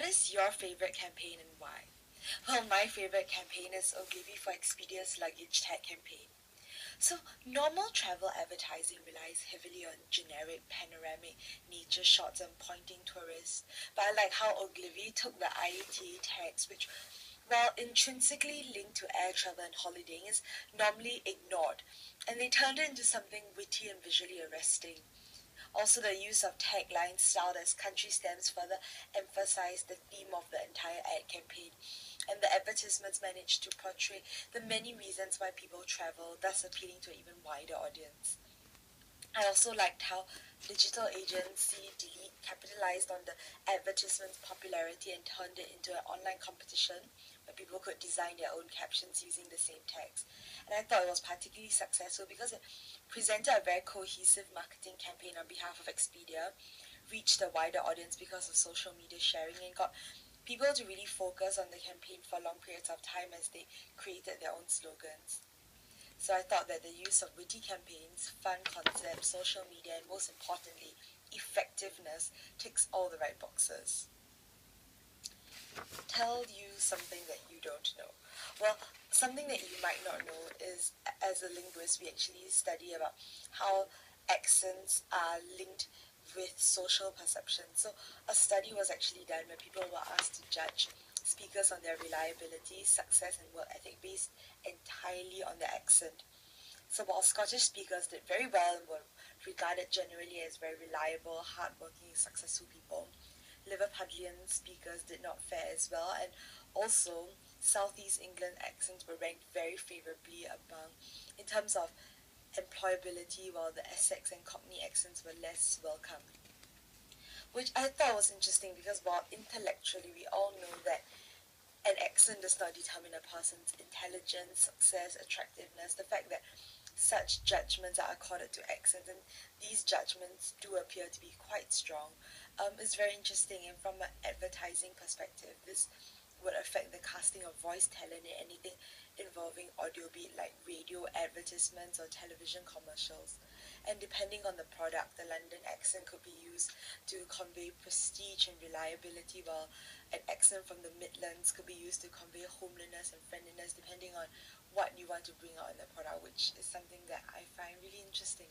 What is your favorite campaign and why? Well, my favorite campaign is Ogilvy for Expedia's luggage tag campaign. So, normal travel advertising relies heavily on generic panoramic nature shots and pointing tourists. But I like how Ogilvy took the IATA tags, which, while intrinsically linked to air travel and holidaying, is normally ignored, and they turned it into something witty and visually arresting. Also, the use of taglines styled as country stamps further emphasized the theme of the entire ad campaign, and the advertisements managed to portray the many reasons why people travel, thus appealing to an even wider audience. I also liked how digital agency Delete capitalized on the advertisement's popularity and turned it into an online competition where people could design their own captions using the same text. And I thought it was particularly successful because it presented a very cohesive marketing campaign on behalf of Expedia, reached a wider audience because of social media sharing, and got people to really focus on the campaign for long periods of time as they created their own slogans. So I thought that the use of witty campaigns, fun concepts, social media, and most importantly, effectiveness ticks all the right boxes. Tell you something that you don't know. Well, something that you might not know is, as a linguist, we actually study about how accents are linked with social perception. So a study was actually done where people were asked to judge speakers on their reliability, success, and work ethic based entirely on their accent. So while Scottish speakers did very well and were regarded generally as very reliable, hardworking, successful people, Liverpudlian speakers did not fare as well, and also Southeast England accents were ranked very favourably among in terms of employability, while the Essex and Cockney accents were less welcome. Which I thought was interesting because while intellectually we all know that an accent does not determine a person's intelligence, success, attractiveness, the fact that such judgments are accorded to accents, and these judgments do appear to be quite strong, is very interesting. And from an advertising perspective, this would affect the casting of voice talent in anything involving audio, be it like radio advertisements or television commercials. And depending on the product, the London accent could be used to convey prestige and reliability, while an accent from the Midlands could be used to convey homeliness and friendliness, depending on what you want to bring out in the product, which is something that I find really interesting.